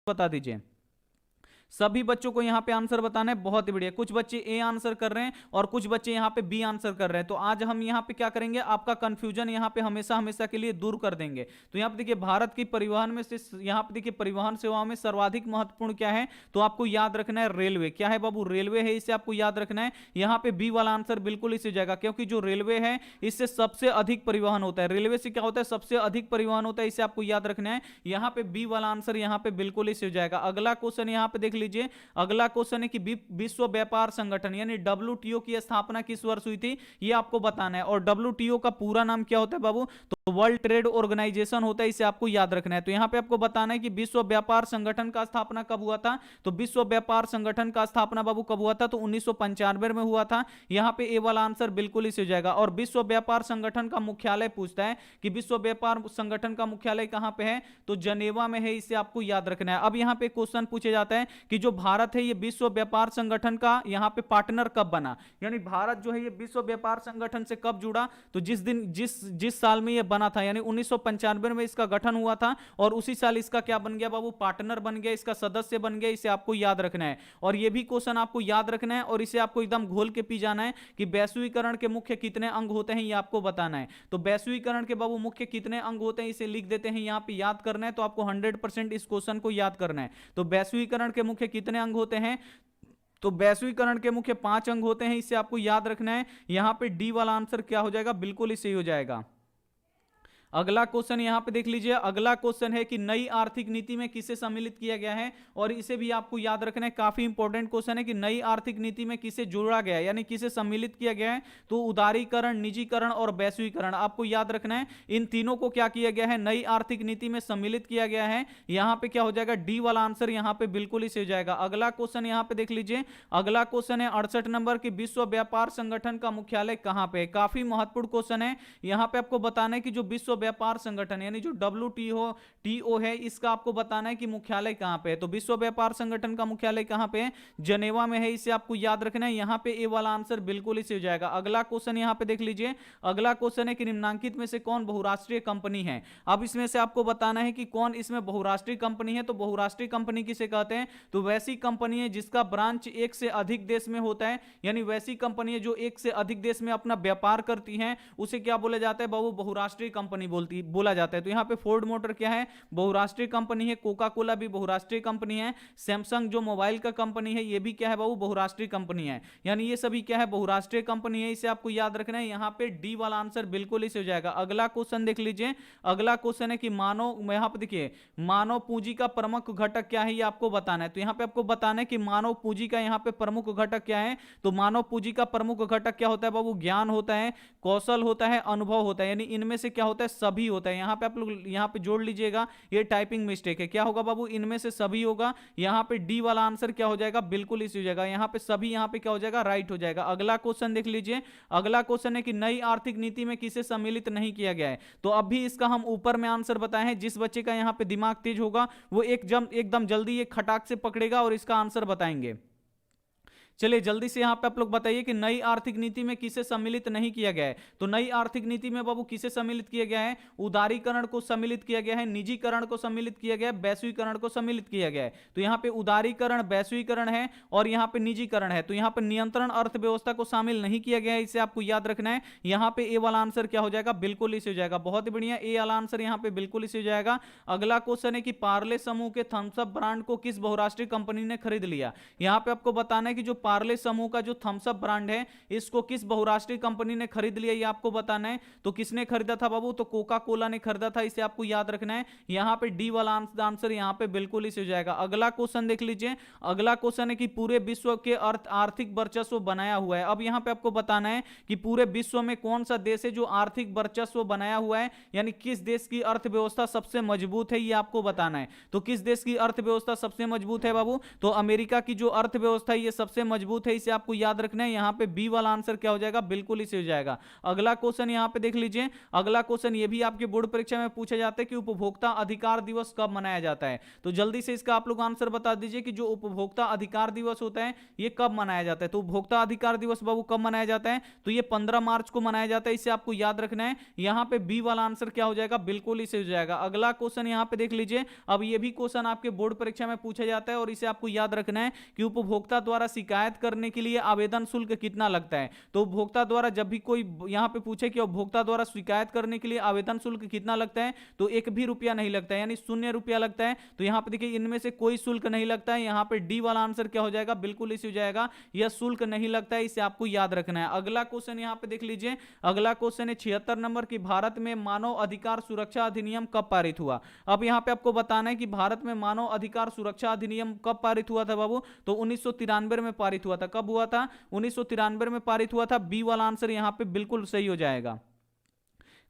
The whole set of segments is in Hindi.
बता दीजिए। सभी बच्चों को यहां पे आंसर बताना है, बहुत ही बढ़िया। कुछ बच्चे ए आंसर कर रहे हैं और कुछ बच्चे यहां पे बी आंसर कर रहे हैं। तो आज हम यहां पे क्या करेंगे, आपका कंफ्यूजन यहां पे हमेशा हमेशा के लिए दूर कर देंगे। तो यहां पे देखिए भारत की परिवहन में से, यहां पे देखिए परिवहन सेवाओं में सर्वाधिक महत्वपूर्ण क्या है, तो आपको याद रखना है रेलवे। क्या है बाबू, रेलवे है, इसे आपको याद रखना है। यहां पे बी वाला आंसर बिल्कुल इसी जाएगा, क्योंकि जो रेलवे है इससे सबसे अधिक परिवहन होता है। रेलवे से क्या होता है, सबसे अधिक परिवहन होता है, इसे आपको याद रखना है। यहां पे बी वाला आंसर यहां पे बिल्कुल इसी हो जाएगा। अगला क्वेश्चन यहां पे देख लीजिए। अगला क्वेश्चन है कि विश्व व्यापार संगठन यानी डब्ल्यूटीओ की स्थापना किस वर्ष हुई थी, ये आपको बताना है। और डब्ल्यूटीओ का पूरा नाम क्या होता है बाबू, तो वर्ल्ड ट्रेड ऑर्गेनाइजेशन होता है, इसे आपको याद रखना है। तो यहां पे आपको बताना है कि विश्व व्यापार संगठन का स्थापना कब हुआ था, तो विश्व व्यापार संगठन का स्थापना बाबू कब हुआ था, तो 1995 में हुआ था। यहां पे ए वाला आंसर बिल्कुल इसी हो जाएगा। और विश्व व्यापार संगठन का मुख्यालय पूछता है कि विश्व व्यापार संगठन का मुख्यालय कहां पे है, तो जनेवा में है, इसे आपको याद रखना है। अब यहां पे क्वेश्चन पूछे जाता है कि जो भारत है ये विश्व व्यापार संगठन का यहां पे पार्टनर कब बना, यानी भारत जो है ये विश्व व्यापार संगठन से कब जुड़ा, तो जिस साल में ये बना था, यानी 1995 में इसका गठन हुआ था और उसी साल इसका क्या बन गया बाबू, पार्टनर बन गया, इसका सदस्य बन गया, इसे आपको याद रखना है। और ये भी क्वेश्चन आपको याद रखना है और इसे आपको एकदम घोल के पी जाना है कि वैश्वीकरण के मुख्य कितने अंग होते हैं, ये आपको बताना है। तो वैश्वीकरण के बाबू मुख्य कितने अंग होते हैं, इसे लिख देते हैं, यहां पे याद करना है। तो आपको 100% इस क्वेश्चन को याद करना है। तो वैश्वीकरण के मुख्य कितने अंग होते हैं, तो वैश्वीकरण के मुख्य 5 अंग होते हैं, इसे आपको याद रखना है। यहां पे डी वाला आंसर क्या हो जाएगा, बिल्कुल ही सही हो जाएगा। अगला क्वेश्चन यहां पे देख लीजिए। अगला क्वेश्चन है कि नई आर्थिक नीति में किसे सम्मिलित किया गया है, और इसे भी आपको याद रखना है, काफी इंपॉर्टेंट क्वेश्चन है कि नई आर्थिक नीति में किसे जोड़ा गया है, यानी किसे सम्मिलित किया गया है। तो उदारीकरण, निजीकरण और वैश्वीकरण आपको याद रखना है। इन तीनों को क्या किया गया है, नई आर्थिक नीति में सम्मिलित किया गया है। यहां पे क्या हो जाएगा, डी वाला आंसर यहां पे बिल्कुल ही सही हो जाएगा। अगला क्वेश्चन यहां पे देख लीजिए। अगला क्वेश्चन है 68 नंबर की, विश्व व्यापार संगठन का मुख्यालय कहां पे है। काफी महत्वपूर्ण क्वेश्चन है। यहां पे आपको बताना है कि जो विश्व व्यापार संगठन यानी जो WTO है, इसका आपको बताना है कि मुख्यालय कहां पे है। तो विश्व व्यापार संगठन का मुख्यालय कहां पे है, जनेवा में है, इसे आपको याद रखना है। यहां पे ए वाला आंसर बिल्कुल इसे हो जाएगा। अगला क्वेश्चन यहां पे देख लीजिए। अगला क्वेश्चन है कि निम्नलिखित में से कौन बहुराष्ट्रीय कंपनी है। अब इसमें से आपको बताना है कि कौन इसमें बहुराष्ट्रीय कंपनी है। तो बहुराष्ट्रीय कंपनी किसे कहते हैं, तो वैसी कंपनी है जिसका ब्रांच एक से अधिक देश में होता है, यानी वैसी कंपनी है जो एक से अधिक देश में अपना व्यापार करती है, उसे क्या बोला जाता है बाबू, बहुराष्ट्रीय कंपनी बोला जाता है। तो यहां पे फोर्ड मोटर क्या है, बहुराष्ट्रीय कंपनी है। कोका कोला भी बहुराष्ट्रीय कंपनी है। सैमसंग जो मोबाइल का कंपनी है, ये भी क्या है बाबू, बहुराष्ट्रीय कंपनी है। यानी ये सभी क्या है, बहुराष्ट्रीय कंपनी है, इसे आपको याद रखना है। यहां पे डी वाला आंसर बिल्कुल इसे हो जाएगा। अगला क्वेश्चन देख लीजिए। अगला क्वेश्चन है कि मानव, यहां पे देखिए मानव पूंजी का प्रमुख घटक क्या है, ये आपको बताना है। तो यहां पे आपको बताना है कि मानव पूंजी का यहां पे प्रमुख घटक क्या है। तो मानव पूंजी का प्रमुख घटक क्या होता है बाबू, ज्ञान होता है, कौशल होता है, अनुभव होता है, यानी इनमें से क्या होता है, सभी होता है। यहां पे आप लोग यहां पे जोड़ लीजिएगा, ये टाइपिंग मिस्टेक है। क्या होगा बाबू, इनमें से सभी होगा। यहां पे डी वाला आंसर क्या हो जाएगा, बिल्कुल इसी हो जाएगा। यहां पे सभी, यहां पे क्या हो जाएगा, राइट हो जाएगा। अगला क्वेश्चन देख लीजिए। अगला क्वेश्चन है कि नई आर्थिक नीति में किसे सम्मिलित नहीं किया गया है। तो अभी इसका हम ऊपर में आंसर बताए हैं। जिस बच्चे का यहां पे दिमाग तेज होगा वो एकदम जल्दी ये खटाक से पकड़ेगा और इसका आंसर बताएंगे। चलिए जल्दी से यहां पे आप लोग बताइए कि नई आर्थिक नीति में किसे सम्मिलित नहीं किया गया है। तो नई आर्थिक नीति में बाबू किसे सम्मिलित किया गया है, उदारीकरण को सम्मिलित किया गया है, निजीकरण को सम्मिलित किया गया है, वैश्वीकरण को सम्मिलित किया गया है। तो यहां पे उदारीकरण, वैश्वीकरण है और यहां पे निजीकरण है। तो यहां पे नियंत्रण अर्थव्यवस्था को शामिल नहीं किया गया है, इसे आपको याद रखना है। यहां पे ए वाला आंसर क्या हो जाएगा, बिल्कुल इसे हो जाएगा। बहुत ही बढ़िया, ए वाला आंसर यहां पे बिल्कुल इसे हो जाएगा। अगला क्वेश्चन है कि पार्ले समूह के थम्स अप ब्रांड को किस बहुराष्ट्रीय कंपनी ने खरीद लिया। यहां पे आपको बताना है कि जो पार्ले समूह का जो थम्स अप ब्रांड है, इसको किस बहुराष्ट्रीय कंपनी ने खरीद लिया, ये आपको बताना है। तो किसने खरीदा था बाबू, तो कोका कोला ने खरीदा था, इसे आपको याद रखना है। यहां पे डी वाला आंसर यहां पे बिल्कुल इसे हो जाएगा। अगला क्वेश्चन देख लीजिए। अगला क्वेश्चन है कि पूरे विश्व के आर्थिक वर्चस्व बनाया हुआ है। अब यहां पे आपको बताना है कि पूरे विश्व में कौन सा देश है जो आर्थिक वर्चस्व बनाया हुआ है, यानी किस देश की अर्थव्यवस्था सबसे मजबूत है, ये आपको बताना है। तो किस देश की अर्थव्यवस्था सबसे मजबूत है बाबू, तो अमेरिका की जो अर्थव्यवस्था है ये सबसे मजबूत है, इसे आपको याद रखना है। यहाँ पे बी वाला आंसर क्या हो जाएगा, बिल्कुल इसे हो जाएगा। अगला क्वेश्चन यहाँ पे देख लीजिए, अगला क्वेश्चन ये भी आपके बोर्ड परीक्षा में पूछा जाता है कि उपभोक्ता अधिकार दिवस कब मनाया जाता है। तो जल्दी से इसका आप लोग आंसर बता दीजिए कि जो उपभोक्ता अधिकार दिवस होता है ये कब मनाया जाता है। तो उपभोक्ता अधिकार दिवस बाबू कब मनाया जाता है, तो ये 15 मार्च को मनाया जाता है, इसे आपको याद रखना है। यहाँ पे बी वाला आंसर क्या हो जाएगा, बिल्कुल इसे हो जाएगा। अगला क्वेश्चन यहाँ पे देख लीजिए, अब ये भी क्वेश्चन आपके बोर्ड परीक्षा में पूछा जाता है और इसे आपको याद रखना है कि उपभोक्ता द्वारा शिकायत करने के लिए आवेदन शुल्क कितना लगता है। तो उपभोक्ता द्वारा जब भी कोई यहाँ पे पूछे कि उपभोक्ता द्वारा शिकायत करने के लिए आवेदन शुल्क कितना लगता है, तो 1 भी रुपया नहीं लगता है, यानी 0 रुपया लगता है। तो यहाँ पे देखिए इनमें से कोई शुल्क नहीं लगता है। यहाँ पे डी वाला आंसर क्या हो जाएगा, बिल्कुल इसे हो जाएगा, यह शुल्क नहीं लगता है, इसे आपको याद रखना है। अगला क्वेश्चन यहाँ पे देख लीजिए, अगला क्वेश्चन है 76 नंबर की, भारत में मानव अधिकार सुरक्षा अधिनियम कब पारित हुआ। अब यहाँ पे आपको बताना है कि भारत में मानव अधिकार सुरक्षा अधिनियम कब पारित हुआ था बाबू, तो 1993 में पारित हुआ था। कब हुआ था, 1993 में पारित हुआ था। बी वाला आंसर यहाँ पे बिल्कुल सही हो जाएगा।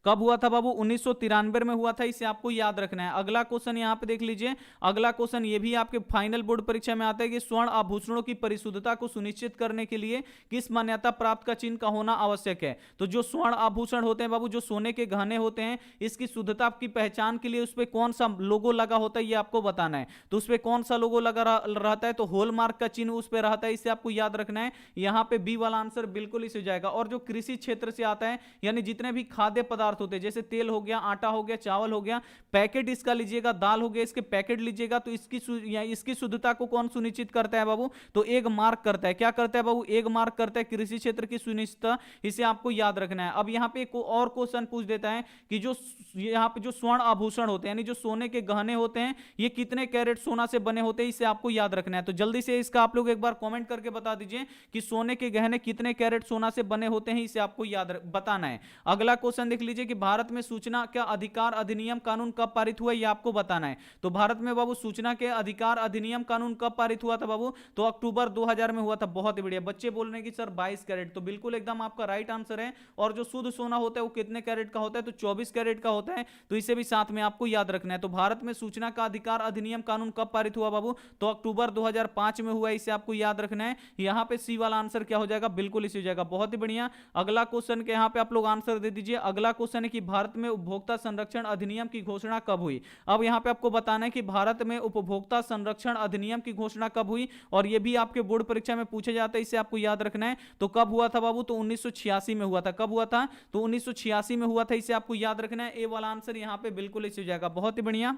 कब हुआ था बाबू, 1993 में हुआ था, इसे आपको याद रखना है। अगला क्वेश्चन यहाँ पे देख लीजिए, अगला क्वेश्चन ये भी आपके फाइनल बोर्ड परीक्षा में आता है कि स्वर्ण आभूषणों की परिशुद्धता को सुनिश्चित करने के लिए किस मान्यता प्राप्त का चिन्ह का होना आवश्यक है। तो जो स्वर्ण आभूषण होते हैं बाबू, जो सोने के गहने होते हैं, इसकी शुद्धता की पहचान के लिए उस पर कौन सा लोगो लगा होता है ये आपको बताना है। तो उस पर कौन सा लोगो लगा रहता है, तो हॉलमार्क का चिन्ह उस पर रहता है, इसे आपको याद रखना है। यहाँ पे बी वाला आंसर बिल्कुल इसे हो जाएगा। और जो कृषि क्षेत्र से आता है, यानी जितने भी खाद्य पदार्थ होते हैं, जैसे तेल हो गया, आटा हो गया, चावल हो गया, पैकेट इसका लीजिएगा, दाल हो गया, इसके पैकेट लीजिएगा, तो इसकी शुद्धता को कौन सुनिश्चित करता है बाबू, तो एक मार्क करता है। क्या करता है बाबू, एक मार्क करता है कृषि क्षेत्र की सुनिश्चितता, इसे आपको याद रखना है। अब यहाँ पे एक और क्वेश्चन पूछ देता है कि जो यहाँ पे जो स्वर्ण आभूषण होते हैं, यानी जो सोने के गहने होते हैं, ये कितने कैरेट सोना से बने होते हैं, इसे आपको याद रखना है। तो जल्दी से इसका आप लोग एक बार कमेंट करके बता दीजिए कि सोने के गहने कितने कैरेट सोना से बने होते हैं, इसे आपको याद बताना है। अगला क्वेश्चन देख लीजिए कि भारत में सूचना का अधिकार अधिनियम कानून कब पारित हुआ, यह आपको बताना है। तो भारत में बाबू सूचना के अधिकार अधिनियम कानून कब पारित हुआ था बाबू, तो अक्टूबर 2000 में हुआ था। बहुत ही बढ़िया। बच्चे बोल रहे हैं कि सर 22 कैरेट, तो बिल्कुल एकदम आपका राइट आंसर है। और जो शुद्ध सोना होता है वो कितने कैरेट का होता है, तो 24 कैरेट का होता है, तो इसे भी साथ में आपको याद रखना है। तो भारत में सूचना का अधिकार अधिनियम कानून कब पारित हुआ बाबू, तो अक्टूबर 2005 में हुआ, इसे आपको याद रखना है। यहां पे सी वाला आंसर क्या हो जाएगा, बिल्कुल इसे हो जाएगा। बहुत ही बढ़िया। अगला क्वेश्चन के यहां पे आप लोग आंसर दे दीजिए। अगला क्वेश्चन है कि भारत में उपभोक्ता संरक्षण अधिनियम की घोषणा कब हुई। अब यहां पे आपको बताना है कि भारत में उपभोक्ता संरक्षण अधिनियम की घोषणा कब हुई, और यह भी आपके बोर्ड परीक्षा में पूछे जाता है, इसे आपको याद रखना है। तो कब हुआ था बाबू, तो 1986 में हुआ था। कब हुआ था, तो 1986 में हुआ था, इसे आपको याद रखना है। ए वाला आंसर यहां पे बिल्कुल इसे हो जाएगा। बहुत ही बढ़िया।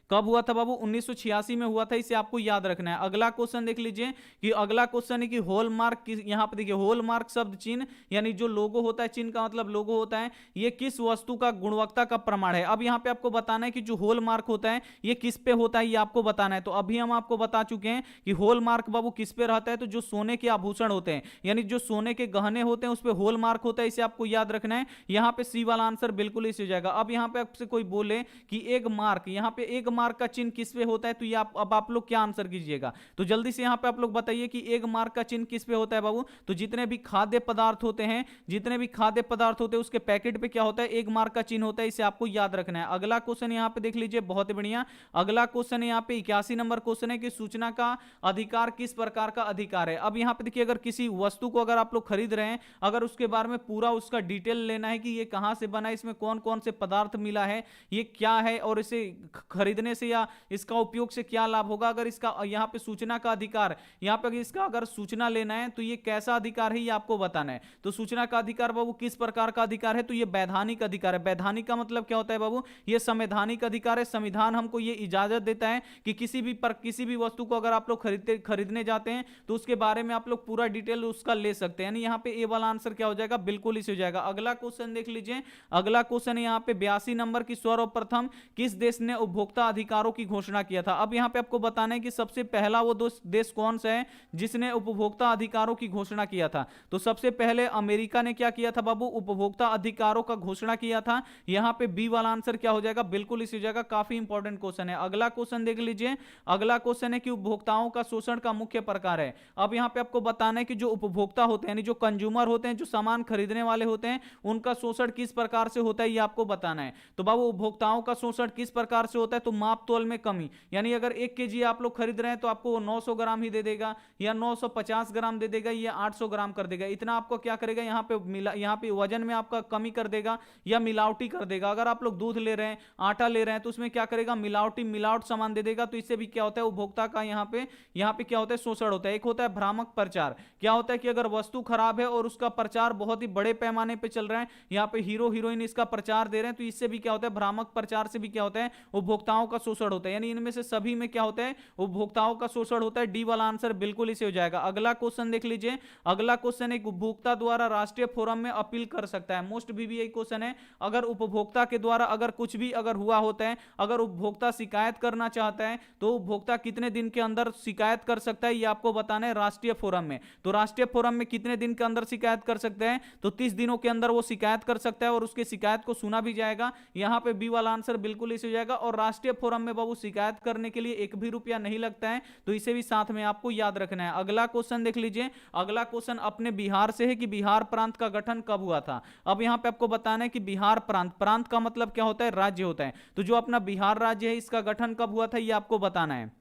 कब हुआ था बाबू, 1986 में हुआ था, इसे आपको याद रखना है। अगला क्वेश्चन देख लीजिए कि अगला क्वेश्चन है कि हॉलमार्क, यहां पे देखिए हॉलमार्क शब्द चिन्ह, यानी जो लोगो होता है, चिन्ह का मतलब लोगो होता है, ये किस वस्तु का गुणवत्ता का प्रमाण है। अब यहां पे आपको बताना है कि जो हॉलमार्क होता है ये किस पे होता है, ये आपको बताना है। तो अभी हम आपको बता चुके हैं कि हॉलमार्क बाबू किस पे रहता है, तो जो सोने के आभूषण होते हैं, यानी जो सोने के गहने होते हैं उस पर हॉलमार्क होता है, इसे आपको याद रखना है। यहां पे सी वाला आंसर बिल्कुल इसे हो जाएगा। अब यहां पे आपसे कोई बोले कि एक मार्क, यहां पे एक मार्क का चिन्ह किस पे होता है, तो ये अब आप लोग क्या आंसर कीजिएगा। तो जल्दी से यहां पे आप लोग बताइए कि एक मार्क का चिन्ह किस पे होता है बाबू, तो जितने भी खाद्य पदार्थ होते हैं, जितने भी खाद्य पदार्थ होते हैं उसके पैकेट पे क्या होता है, एक मार्क का चिन्ह होता है, इसे आपको याद रखना है। अगला क्वेश्चन यहां पे देख लीजिए, बहुत बढ़िया। अगला क्वेश्चन यहां पे 81 नंबर क्वेश्चन है कि सूचना का अधिकार किस प्रकार का अधिकार है। अब यहां पे देखिए, अगर किसी वस्तु को अगर आप लोग खरीद रहे हैं, अगर उसके बारे में पूरा उसका डिटेल लेना है कि ये कहां से बना है, इसमें कौन कौन से पदार्थ मिला है, ये क्या है, और इसे खरीदने से या इसका उपयोग से क्या लाभ होगा, अगर इसका यहां पे सूचना का अधिकार, यहां पे इसका अगर सूचना लेना है तो ये कैसा अधिकार है, ये आपको बताना है। तो सूचना का अधिकार बाबू किस प्रकार का अधिकार है, तो ये वैधानिक अधिकार है। वैधानिक का मतलब क्या होता है बाबू, ये संवैधानिक अधिकार है। संविधान हमको ये इजाजत देता है कि किसी भी वस्तु को अगर आप लोग खरीदने जाते हैं तो उसके बारे में आप लोग पूरा डिटेल उसका ले सकते हैं। यानी यहां पे ए वाला आंसर क्या हो जाएगा, बिल्कुल इसे हो जाएगा। अगला क्वेश्चन देख लीजिए। अगला क्वेश्चन है यहां पे 82 नंबर की, सर्वप्रथम किस देश ने उपभोक्ता अधिकारों की घोषणा किया था। अब यहां पे आपको बताना है कि सबसे पहला वो देश कौन सा है जिसने उपभोक्ता अधिकारों की घोषणा किया था। तो सबसे पहले अमेरिका ने क्या किया था बाबू, उपभोक्ता अधिकारों का घोषणा किया था। यहां पे बी वाला आंसर क्या हो जाएगा, बिल्कुल इसी हो जाएगा। काफी इंपॉर्टेंट क्वेश्चन है। अगला क्वेश्चन देख लीजिए। अगला क्वेश्चन है कि उपभोक्ताओं का शोषण का मुख्य प्रकार है। अब यहां पे आपको बताना है कि जो उपभोक्ता होते हैं, यानी जो कंज्यूमर होते हैं, जो सामान खरीदने वाले होते हैं, उनका शोषण किस प्रकार से होता है, ये आपको बताना है। तो बाबू उपभोक्ताओं का शोषण किस प्रकार से होता है, तो माप तोल में कमी, यानी अगर 1 केजी आप लोग खरीद रहे हैं तो आपको वो 900 ग्राम ही दे देगा या 950 ग्राम दे देगा या 800 ग्राम कर देगा। इतना आपको क्या करेगा यहाँ पे वजन में आपका कमी कर देगा या मिलावटी कर देगा। अगर आप लोग दूध ले रहे हैं, आटा ले रहे हैं, तो उसमें क्या करेगा, मिलावट सामान दे देगा। तो इससे भी क्या होता है, उपभोक्ता का यहाँ पे क्या होता है, शोषण होता है। एक होता है भ्रामक प्रचार, क्या होता है कि अगर वस्तु खराब है और उसका प्रचार बहुत ही बड़े पैमाने पे चल रहा है, यहाँ पे हीरो हीरोइन इसका प्रचार दे रहे हैं, तो इससे भी क्या होता है, भ्रामक प्रचार से भी क्या होता है, उपभोक्ताओं का शोषण होता है। यानी इनमें से सभी में क्या होता है, उपभोक्ताओं का शोषण होता है। डी वाला आंसर बिल्कुल इसे हो जाएगा। अगला क्वेश्चन देख लीजिए। अगला क्वेश्चन एक उपभोक्ता द्वारा राष्ट्रीय फोरम में अपील कर सकता है। मोस्ट बीबीआई क्वेश्चन है। अगर उपभोक्ता के द्वारा अगर कुछ भी अगर हुआ होता है, अगर उपभोक्ता शिकायत करना चाहता है तो उपभोक्ता कितने दिन के अंदर शिकायत कर सकता है, ये आपको बताना है राष्ट्रीय फोरम में। तो राष्ट्रीय फोरम में कितने दिन के अंदर शिकायत कर सकते हैं, तो 30 दिनों के अंदर वो शिकायत कर सकता है और उसके शिकायत को सुना भी जाएगा। यहां पे बी वाला आंसर बिल्कुल इसे हो जाएगा। और राष्ट्रीय फोरम में बाबू शिकायत करने के लिए 1 भी रुपया नहीं लगता है, तो इसे भी साथ में आपको याद रखना है। अगला क्वेश्चन देख लीजिए। अगला क्वेश्चन अपने बिहार से है कि बिहार प्रांत का गठन कब हुआ था। अब यहां पे आपको बताना है कि बिहार प्रांत, प्रांत का मतलब क्या होता है, राज्य होता है। तो जो अपना बिहार राज्य है इसका गठन कब हुआ था, ये आपको बताना है।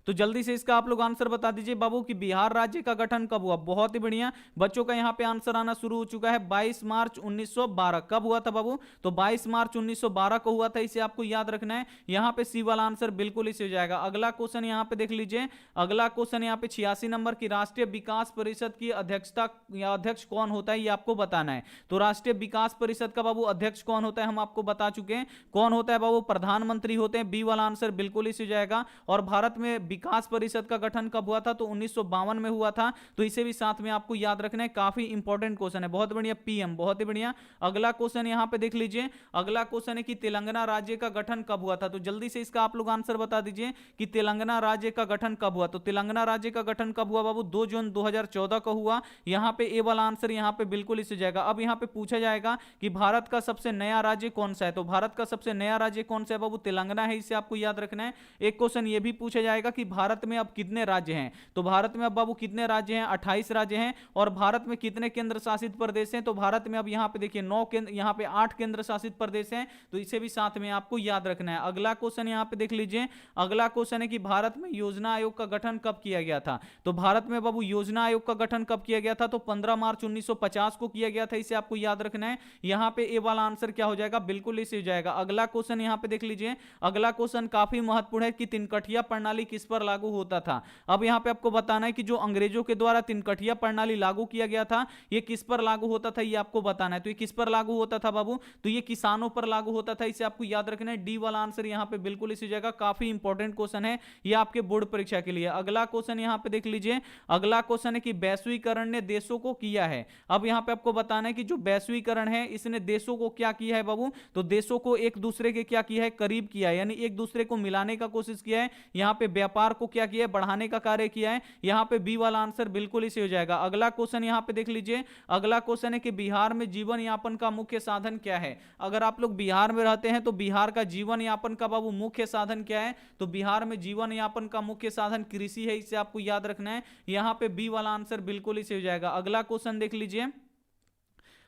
तो जल्दी से इसका आप लोग आंसर बता दीजिए बाबू कि बिहार राज्य का गठन कब हुआ। बहुत ही बढ़िया बच्चों का यहाँ पे आंसर आना शुरू हो चुका है। 22 मार्च 1912 कब हुआ था बाबू, तो 22 मार्च 1912 को हुआ था। इसे आपको याद रखना है। यहाँ पे सी वाला आंसर बिल्कुल इसे हो जाएगा। अगला क्वेश्चन यहाँ पे देख लीजिए। अगला क्वेश्चन यहाँ पे 86 नंबर की राष्ट्रीय विकास परिषद की अध्यक्षता या अध्यक्ष कौन होता है, ये आपको बताना है। तो राष्ट्रीय विकास परिषद का बाबू अध्यक्ष कौन होता है, हम आपको बता चुके हैं कौन होता है बाबू, प्रधानमंत्री होते हैं। बी वाला आंसर बिल्कुल इसे हो जाएगा। और भारत में विकास परिषद का गठन कब हुआ था, तो 1952 में हुआ था। तो इसे भी साथ में आपको याद रखना है। काफी इंपॉर्टेंट क्वेश्चन है, बहुत बढ़िया पीएम, बहुत ही बढ़िया। अगला क्वेश्चन यहां पे देख लीजिए। अगला क्वेश्चन है कि तेलंगाना राज्य का गठन कब हुआ था। तो जल्दी से इसका आप लोग आंसर बता दीजिए कि तेलंगाना राज्य का गठन कब हुआ। तो तेलंगाना राज्य का गठन कब हुआ बाबू, 2 जून 2014 को हुआ। यहां पे ए वाला आंसर यहां पे बिल्कुल इसे जाएगा। अब यहां पे पूछा जाएगा कि भारत का सबसे नया राज्य कौन सा है। तो भारत का सबसे नया राज्य कौन सा है बाबू, तेलंगाना है। इसे आपको याद रखना है। एक क्वेश्चन यह भी पूछा जाएगा कि भारत में अब कितने राज्य हैं। तो भारत में अब बाबू कितने राज्य हैं, 28 राज्य हैं। और भारत में कितने केंद्र शासित प्रदेश हैं, तो भारत में अब यहां पे देखिए 9 केंद्र, यहां पे 8 केंद्र शासित प्रदेश हैं। तो इसे भी साथ में आपको याद रखना है। अगला क्वेश्चन यहां पे देख लीजिए। अगला क्वेश्चन है कि भारत में योजना आयोग का गठन कब किया गया था। तो भारत में बाबू योजना आयोग का गठन कब किया गया था, तो 15 मार्च 1950 को किया गया था। इसे आपको याद रखना है। यहां पे ए वाला आंसर क्या हो जाएगा, बिल्कुल इसे हो जाएगा। अगला क्वेश्चन यहां पे देख लीजिए। अगला क्वेश्चन काफी महत्वपूर्ण है कि तिनकठिया प्रणाली किस पर लागू होता था। अब यहां पे आपको बताना है कि जो अंग्रेजों के द्वारा तिनकठिया प्रणाली लागू किया गया था, ये किस पर लागू होता था, ये आपको बताना है। तो ये किस पर लागू होता था बाबू, तो ये किसानों पर लागू होता था। इसे आपको याद रखना है। डी वाला आंसर यहां पे बिल्कुल इसी जगह। काफी इंपॉर्टेंट क्वेश्चन है ये आपके बोर्ड परीक्षा के लिए। अगला क्वेश्चन यहां पे देख लीजिए। अगला क्वेश्चन है कि वैश्वीकरण ने देशों को किया है। अब यहां पे आपको बताना है कि जो वैश्वीकरण है इसने देशों को क्या किया है बाबू, तो देशों को एक दूसरे के क्या किया है, करीब किया है। यानी एक दूसरे को मिलाने का कोशिश किया है। यहां पे व्यापार को क्या किया है, बढ़ाने का कार्य किया है। यहां पे बी वाला आंसर बिल्कुल इसे हो जाएगा। अगला क्वेश्चन यहां पे देख लीजिए। अगला क्वेश्चन है कि बिहार में जीवन यापन का मुख्य साधन क्या है। अगर आप लोग बिहार में रहते हैं तो बिहार का जीवन यापन का बाबू मुख्य साधन क्या है, तो बिहार में जीवन यापन का मुख्य साधन कृषि है। इसे आपको याद रखना है। यहां पे बी वाला आंसर बिल्कुल इसे हो जाएगा। अगला क्वेश्चन देख लीजिए।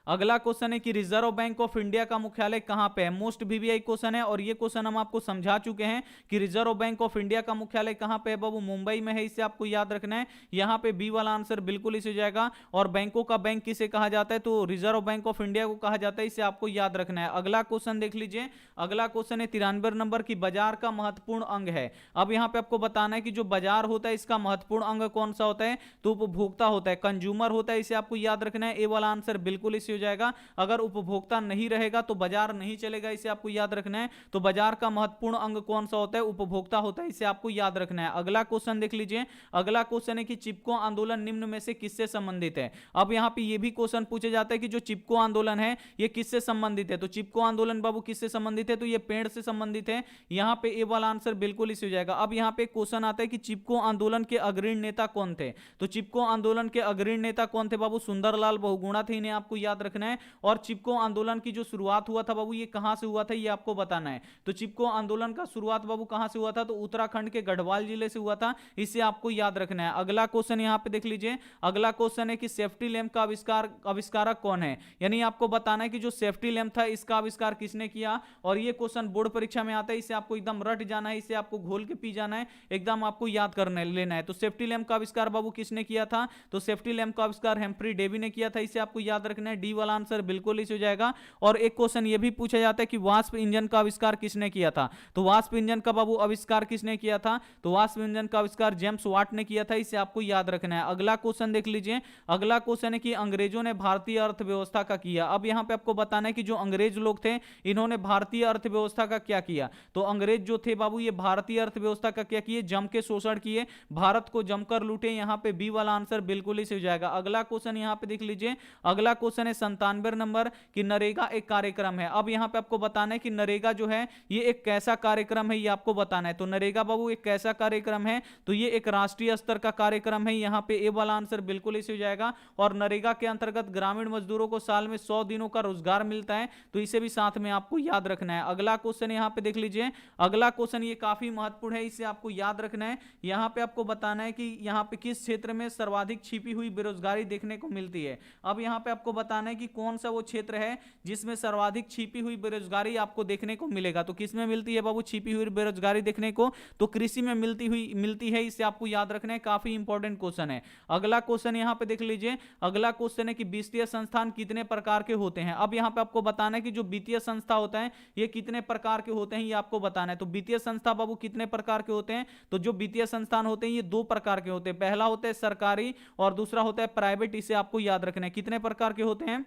अगला क्वेश्चन है कि रिजर्व बैंक ऑफ इंडिया का मुख्यालय कहां पे है। मोस्ट वीवीआई क्वेश्चन है और ये क्वेश्चन हम आपको समझा चुके हैं कि रिजर्व बैंक ऑफ इंडिया का मुख्यालय कहां पे है बाबू, मुंबई में है। इसे आपको याद रखना है। यहां पे बी वाला आंसर बिल्कुल इसे जाएगा। और बैंकों का बैंक किसे कहा जाता है, तो रिजर्व बैंक ऑफ इंडिया को कहा जाता है। इसे आपको याद रखना है। अगला क्वेश्चन देख लीजिए। अगला क्वेश्चन है 93 नंबर की बाजार का महत्वपूर्ण अंग है। अब यहां पे आपको बताना है कि जो बाजार होता है इसका महत्वपूर्ण अंग कौन सा होता है, तो उपभोक्ता होता है, कंज्यूमर होता है। इसे आपको याद रखना है। ए वाला आंसर बिल्कुल इसे हो जाएगा। अगर उपभोक्ता नहीं रहेगा तो बाजार नहीं चलेगा। इसे आपको याद रखना है। तो बाजार का महत्वपूर्ण अंग कौन सा होता है, उपभोक्ता होता है। इसे आपको याद रखना है। अगला क्वेश्चन देख लीजिए। अगला क्वेश्चन है कि चिपको आंदोलन निम्न में से किससे संबंधित है। अब यहां पे ये भी क्वेश्चन पूछा जाता है कि जो चिपको आंदोलन है ये किससे संबंधित है। तो चिपको आंदोलन बाबू किससे संबंधित है, तो ये पेड़ से संबंधित है। यहां पे ए वाला आंसर बिल्कुल इसे हो जाएगा। अब यहां पे क्वेश्चन आता है कि चिपको आंदोलन के अग्रणी नेता कौन थे। तो चिपको आंदोलन के अग्रणी नेता कौन थे बाबू, सुंदरलाल बहुगुणा थे। इन्हें आपको याद रखना है। और चिपको आंदोलन की जो शुरुआत हुआ था बाबू, ये कहां से हुआ था ये आपको बताना है। तो चिपको आंदोलन का शुरुआत बाबू कहां से हुआ था, तो उत्तराखंड के गढ़वाल जिले से हुआ था, इसे आपको याद रखना है। अगला क्वेश्चन यहां पे देख लीजिए, अगला क्वेश्चन है कि सेफ्टी लैंप का आविष्कारक कौन है, यानी आपको बताना है कि जो सेफ्टी लैंप था इसका आविष्कार किसने किया। और ये क्वेश्चन बोर्ड परीक्षा में आता है, इसे आपको एकदम रट जाना है, इसे आपको घोल के पी जाना है, एकदम आपको याद करने लेना है। तो सेफ्टी लैंप का आविष्कार बाबू किसने किया था, तो सेफ्टी लैंप का आविष्कार हेम्फ्री डेवी ने किया था, इसे आपको याद रखना है। डी वाला आंसर बिल्कुल इसे हो जाएगा। और एक क्वेश्चन ये भी पूछा जाता है कि वाष्प इंजन का आविष्कार किसने किया था, तो वाष्प इंजन का बाबू आविष्कार किसने किया था, तो वाष्प इंजन का आविष्कार जेम्स वाट ने किया था, इसे आपको याद रखना है। अगला क्वेश्चन देख लीजिए, अगला क्वेश्चन है कि अंग्रेजों ने भारतीय अर्थव्यवस्था का किया। अब यहां पे आपको बताना है कि जो अंग्रेज लोग थे इन्होंने भारतीय अर्थव्यवस्था का क्या किया, तो अंग्रेज जो थे बाबू ये भारतीय अर्थव्यवस्था का क्या किए, जम के शोषण किए, भारत को जमकर लूटे। यहां पे बी वाला आंसर बिल्कुल ही सही हो जाएगा। अगला क्वेश्चन यहां पे देख लीजिए, अगला क्वेश्चन है 97 नंबर कि नरेगा एक कार्यक्रम है। अब यहां पे आपको बताना है कि नरेगा जो है ये एक कैसा कार्यक्रम है, ये आपको बताना है। तो नरेगा बाबू एक कैसा कार्यक्रम है, तो ये एक राष्ट्रीय स्तर का कार्यक्रम है, यहां पे ए वाला आंसर बिल्कुल ही सही हो जाएगा। और नरेगा के अंतर्गत ग्रामीण मजदूरों को साल में 100 दिनों का रोजगार मिलता है, तो इसे भी साथ में आपको याद रखना है। अगला क्वेश्चन यहां पे देख लीजिए, अगला क्वेश्चन ये काफी महत्वपूर्ण है, इसे आपको याद रखना है। यहां पे आपको बताना है कि यहां पे किस क्षेत्र में सर्वाधिक छिपी हुई बेरोजगारी देखने को मिलती है। अब यहां पे आपको बताना है कि कौन सा वो क्षेत्र है जिसमें सर्वाधिक छिपी हुई बेरोजगारी आपको देखने को मिलेगा। तो किसमें मिलती है बाबू छिपी हुई बेरोजगारी देखने को, तो कृषि में मिलती है, इसे आपको याद रखना है, काफी इंपॉर्टेंट क्वेश्चन है। अगला क्वेश्चन यहां पे देख लीजिए, अगला क्वेश्चन है कि वित्तीय संस्थान कितने प्रकार के होते हैं। अब यहां पे आपको बताना है कि जो वित्तीय संस्था होता है ये कितने प्रकार के होते हैं, ये आपको बताना है। तो वित्तीय संस्था बाबू कितने प्रकार के होते हैं, तो जो वित्तीय संस्थान होते हैं ये दो प्रकार के होते हैं, पहला होता है सरकारी और दूसरा होता है प्राइवेट, इसे आपको याद रखना है। कितने प्रकार के होते हैं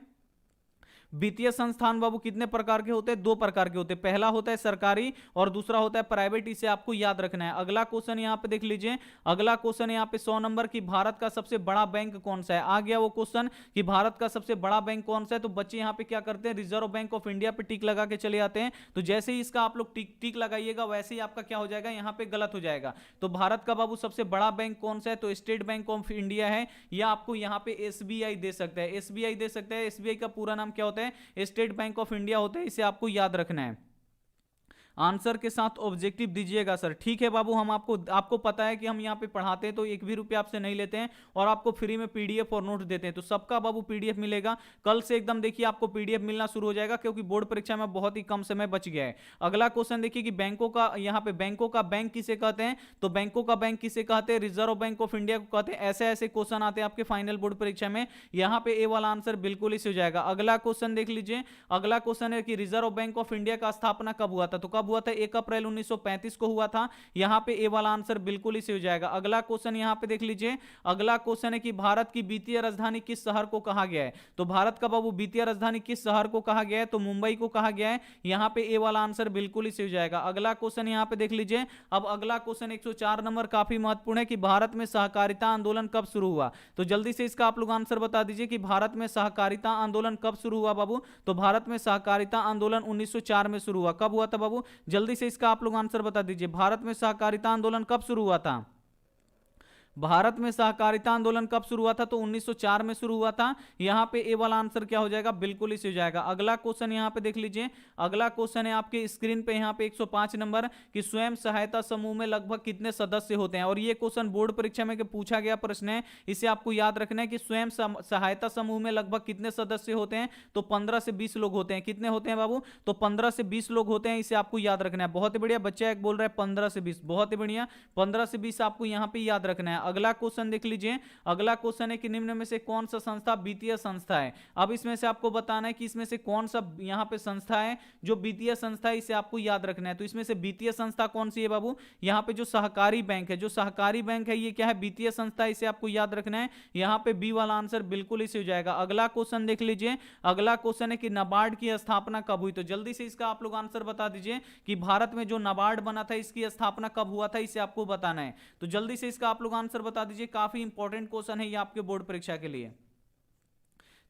वित्तीय संस्थान बाबू, कितने प्रकार के होते हैं, दो प्रकार के होते हैं, पहला होता है सरकारी और दूसरा होता है प्राइवेट, इसे आपको याद रखना है। अगला क्वेश्चन यहां पे देख लीजिए, अगला क्वेश्चन यहां पे 100 नंबर की भारत का सबसे बड़ा बैंक कौन सा है। आ गया वो क्वेश्चन कि भारत का सबसे बड़ा बैंक कौन सा है, तो बच्चे यहां पे क्या करते हैं, रिजर्व बैंक ऑफ इंडिया पे टिक लगा के चले आते हैं। तो जैसे ही इसका आप लोग टिक लगाइएगा वैसे ही आपका क्या हो जाएगा, यहां पे गलत हो जाएगा। तो भारत का बाबू सबसे बड़ा बैंक कौन सा है, तो स्टेट बैंक ऑफ इंडिया है, या आपको यहां पे एसबीआई दे सकता है, एसबीआई दे सकता है। एसबीआई का पूरा नाम क्या होता है, स्टेट बैंक ऑफ इंडिया होता है, इसे आपको याद रखना है। आंसर के साथ ऑब्जेक्टिव दीजिएगा सर, ठीक है बाबू। हम आपको पता है कि हम यहाँ पे पढ़ाते हैं तो एक भी रुपया आपसे नहीं लेते हैं और आपको फ्री में पीडीएफ और नोट देते हैं, तो सबका बाबू पीडीएफ मिलेगा। कल से एकदम देखिए आपको पीडीएफ मिलना शुरू हो जाएगा, क्योंकि बोर्ड परीक्षा में बहुत ही कम समय बच गया है। अगला क्वेश्चन देखिए कि बैंकों का, यहाँ पे बैंकों का बैंक किसे कहते हैं, तो बैंकों का बैंक किसे कहते हैं, रिजर्व बैंक ऑफ इंडिया को कहते हैं। ऐसे ऐसे क्वेश्चन आते हैं आपके फाइनल बोर्ड परीक्षा में, यहाँ पे ए वाला आंसर बिल्कुल इसे हो जाएगा। अगला क्वेश्चन देख लीजिए, अगला क्वेश्चन है कि रिजर्व बैंक ऑफ इंडिया का स्थापना कब हुआ था, तो कब हुआ था, 1 अप्रैल 1935 को हुआ था, यहां पे ए वाला आंसर बिल्कुल ही सही हो जाएगा। अगला क्वेश्चन यहां पे देख लीजिए, अगला क्वेश्चन है कि भारत की वित्तीय राजधानी किस शहर को कहा गया है, तो भारत का बाबू वित्तीय राजधानी किस शहर को कहा गया है, तो मुंबई को कहा गया है, यहां पे ए वाला आंसर बिल्कुल ही सही हो जाएगा। अगला क्वेश्चन यहां पे देख लीजिए, अब अगला क्वेश्चन 104 नंबर काफी महत्वपूर्ण है कि भारत में सहकारिता आंदोलन कब शुरू हुआ, तो जल्दी से इसका आप लोग आंसर बता दीजिए कि भारत में सहकारिता आंदोलन कब शुरू हुआ बाबू, तो भारत में सहकारिता आंदोलन 1904 में शुरू हुआ। कब हुआ था बाबू, जल्दी से इसका आप लोग आंसर बता दीजिए, भारत में सहकारिता आंदोलन कब शुरू हुआ था। भारत में सहकारिता आंदोलन कब शुरू हुआ था, तो 1904 में शुरू हुआ था। यहां पे ए वाला आंसर क्या हो जाएगा, बिल्कुल ही सही हो जाएगा। अगला क्वेश्चन यहां पे देख लीजिए, अगला क्वेश्चन है आपके स्क्रीन पे यहां पे 105 नंबर कि स्वयं सहायता समूह में लगभग कितने सदस्य होते हैं, और ये क्वेश्चन बोर्ड परीक्षा में पूछा गया प्रश्न है, इसे आपको याद रखना है कि स्वयं सहायता समूह में लगभग कितने सदस्य होते हैं, तो 15 से 20 लोग होते हैं। कितने होते हैं बाबू, तो 15 से 20 लोग होते हैं, इसे आपको याद रखना है। बहुत ही बढ़िया, बच्चा एक बोल रहा है 15 से 20, बहुत ही बढ़िया, 15 से 20 आपको यहां पे याद रखना है। अगला क्वेश्चन देख लीजिए, अगला क्वेश्चन है कि निम्न में से कौन सा संस्था वित्तीय संस्था है। अब इसमें से आपको बताना है कि इसमें से कौन सा यहां पे संस्था है जो वित्तीय संस्था है, इसे आपको याद रखना है। तो इसमें से वित्तीय संस्था कौन सी है बाबू, यहां पे जो सहकारी बैंक है, जो सहकारी बैंक है ये क्या है, वित्तीय संस्था, इसे आपको याद रखना है। यहां पे बी वाला आंसर बिल्कुल इसे हो जाएगा। अगला क्वेश्चन देख लीजिए, अगला क्वेश्चन है कि नाबार्ड की स्थापना कब हुई, तो जल्दी से इसका आप लोग आंसर बता दीजिए कि भारत में जो नाबार्ड बना था इसकी स्थापना कब हुआ था, इसे आपको बताना है। तो जल्दी से इसका आप लोग आंसर बता दीजिए, काफी इंपॉर्टेंट क्वेश्चन है ये आपके बोर्ड परीक्षा के लिए।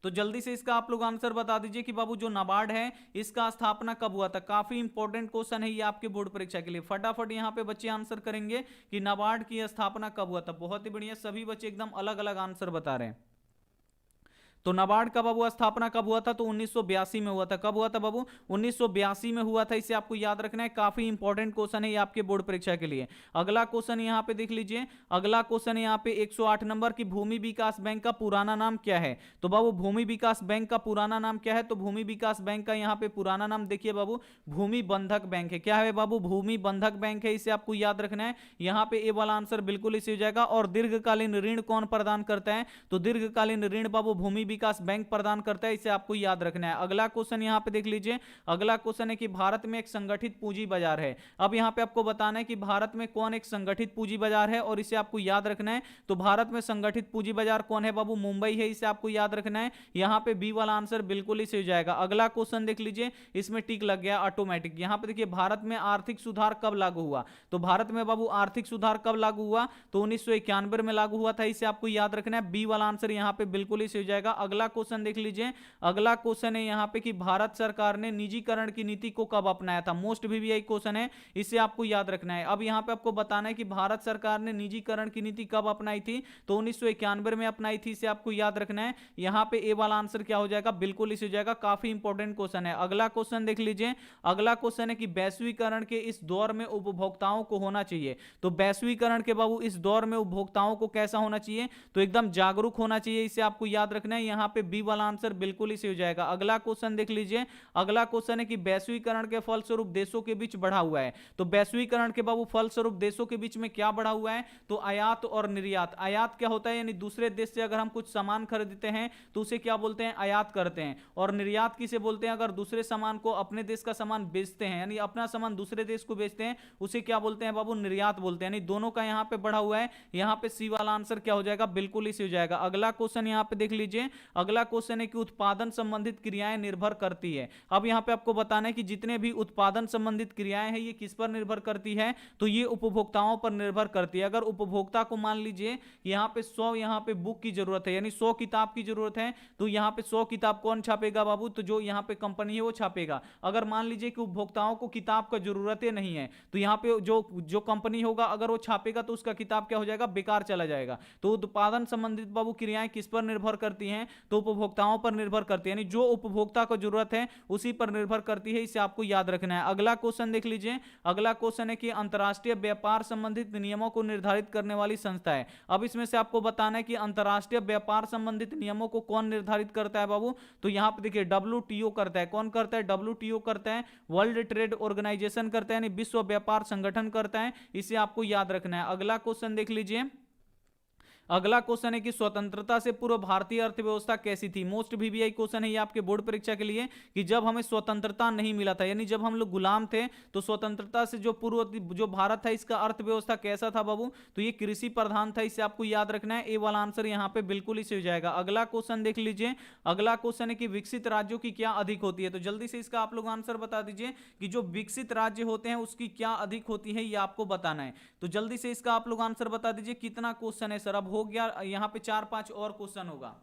तो जल्दी से इसका आप लोग आंसर बता दीजिए कि बाबू जो नाबार्ड है इसका स्थापना कब हुआ था। काफी इंपॉर्टेंट क्वेश्चन है ये आपके बोर्ड परीक्षा के लिए। फटाफट यहां पे बच्चे आंसर करेंगे कि नाबार्ड की स्थापना कब हुआ था। बहुत ही बढ़िया, सभी बच्चे एकदम अलग अलग आंसर बता रहे हैं। तो नाबार्ड का बाबू स्थापना कब हुआ था? तो 1982 में हुआ था। कब हुआ था बाबू? 1982 में हुआ था। इसे आपको याद रखना है, काफी इंपॉर्टेंट क्वेश्चन है ये आपके बोर्ड परीक्षा के लिए। अगला क्वेश्चन यहां पे देख लीजिए, अगला क्वेश्चन यहां पे 108 नंबर की भूमि विकास बैंक का पुराना नाम क्या है? तो बाबू भूमि विकास बैंक का पुराना नाम क्या है? तो भूमि विकास बैंक का यहां पे पुराना नाम देखिए बाबू, भूमि बंधक बैंक है। क्या है बाबू? भूमि बंधक बैंक है। इसे आपको याद रखना है। यहां पे ए वाला आंसर बिल्कुल इसी हो जाएगा। और दीर्घकालीन ऋण कौन प्रदान करता है? तो दीर्घकालीन ऋण बाबू भूमि विकास बैंक प्रदान करता है। इसे आपको याद रखना है। अगला क्वेश्चन यहां पे देख लीजिए, अगला क्वेश्चन है कि भारत में एक संगठित पूंजी बाजार है। अब यहां पे आपको बताना है कि भारत में कौन एक संगठित पूंजी बाजार है, और इसे आपको याद रखना है। तो भारत में संगठित पूंजी बाजार कौन है बाबू? मुंबई है। इसे आपको याद रखना है। यहां पे बी वाला आंसर बिल्कुल इसी हो जाएगा। अगला क्वेश्चन देख लीजिए, इसमें टिक लग गया ऑटोमेटिक। यहां पे देखिए, भारत में आर्थिक सुधार कब लागू हुआ? तो भारत में बाबू आर्थिक सुधार कब लागू हुआ? तो 1991 में लागू हुआ था। इसे आपको याद रखना है। बी वाला आंसर यहां पे बिल्कुल इसी हो जाएगा। अगला क्वेश्चन देख लीजिए, अगला क्वेश्चन है यहां पे कि भारत सरकार ने निजीकरण की नीति को कब अपनाया था? मोस्ट वीवीआई क्वेश्चन है, इसे आपको याद रखना है। अब यहां पे आपको बताना है कि भारत सरकार ने निजीकरण की नीति कब अपनाई थी? तो 1991 में अपनाई थी। इसे आपको याद रखना है। यहां पे ए वाला आंसर क्या हो जाएगा? बिल्कुल इसी हो जाएगा। काफी इंपॉर्टेंट क्वेश्चन है। अगला क्वेश्चन देख लीजिए, अगला क्वेश्चन है कि वैश्वीकरण के इस दौर में उपभोक्ताओं को होना चाहिए। तो वैश्वीकरण के बाबू इस दौर में उपभोक्ताओं को कैसा होना चाहिए? तो एकदम जागरूक होना चाहिए। इसे आपको याद रखना है। यहां पे बी वाला आंसर बिल्कुल इसी हो जाएगा। अगला क्वेश्चन देख लीजिए, अगला क्वेश्चन है कि वैश्वीकरण के फलस्वरूप देशों के बीच बढ़ा हुआ है। तो वैश्वीकरण के बाबू फलस्वरूप देशों के बीच में क्या बढ़ा हुआ है? तो आयात और निर्यात। आयात क्या होता है? यानी दूसरे देश से अगर हम कुछ सामान खरीदते हैं तो उसे क्या बोलते हैं? आयात करते हैं। और निर्यात किसे बोलते हैं? अगर दूसरे सामान को, अपने देश का सामान बेचते हैं, यानी अपना सामान दूसरे देश को बेचते हैं, उसे क्या बोलते हैं बाबू? निर्यात बोलते हैं। यानी दोनों का यहां पे बढ़ा हुआ है। यहां पे सी वाला आंसर क्या हो जाएगा? बिल्कुल इसी हो जाएगा। अगला क्वेश्चन यहां पे देख लीजिए, अगला क्वेश्चन है कि उत्पादन संबंधित क्रियाएं निर्भर करती है। अब यहां पे आपको बताना है कि जितने भी उत्पादन संबंधित क्रियाएं हैं ये किस पर निर्भर करती है? तो ये उपभोक्ताओं पर निर्भर करती है। अगर उपभोक्ता को मान लीजिए यहां पे 100 यहां पे बुक की जरूरत है, यानी 100 किताब की जरूरत है, तो यहां पे 100 किताब कौन छापेगा बाबू? तो जो यहां पे कंपनी है वो छापेगा। अगर मान लीजिए कि उपभोक्ताओं को किताब का जरूरत ही नहीं है, तो यहां पे जो कंपनी होगा अगर वो छापेगा तो उसका किताब क्या हो जाएगा? बेकार चला जाएगा। तो उत्पादन संबंधित बाबू क्रियाएं किस पर निर्भर करती हैं? तो उपभोक्ताओं पर निर्भर करती है। यानी जो उपभोक्ता को जरूरत है उसी पर निर्भर करती है। इसे आपको याद रखना है। अगला क्वेश्चन देख लीजिए, अगला क्वेश्चन है कि अंतरराष्ट्रीय व्यापार संबंधित नियमों को निर्धारित करने वाली संस्था है। अब इसमें से आपको बताना है कि अंतरराष्ट्रीय व्यापार संबंधित नियमों को कौन निर्धारित करता है बाबू? तो यहां पे देखिए WTO करता है। कौन करता है? WTO करता है। वर्ल्ड ट्रेड ऑर्गेनाइजेशन करता है, यानी विश्व व्यापार संगठन करता है। इसे आपको याद रखना है। अगला क्वेश्चन देख लीजिए, अगला क्वेश्चन है कि स्वतंत्रता से पूर्व भारतीय अर्थव्यवस्था कैसी थी? मोस्ट वीवीआई क्वेश्चन है ये आपके बोर्ड परीक्षा के लिए, कि जब हमें स्वतंत्रता नहीं मिला था, यानी जब हम लोग गुलाम थे, तो स्वतंत्रता से जो पूर्व जो भारत था इसका अर्थव्यवस्था कैसा था बाबू? तो ये कृषि प्रधान था। इसे आपको याद रखना है। ए वाला आंसर यहां पे बिल्कुल इसे हो जाएगा। अगला क्वेश्चन देख लीजिए, अगला क्वेश्चन है कि विकसित राज्यों की क्या अधिक होती है? तो जल्दी से इसका आप लोग आंसर बता दीजिए कि जो विकसित राज्य होते हैं उसकी क्या अधिक होती है, ये आपको बताना है। तो जल्दी से इसका आप लोग आंसर बता दीजिए। कितना क्वेश्चन है सर? अब हो गया, यहां पे 4-5 और क्वेश्चन होगा।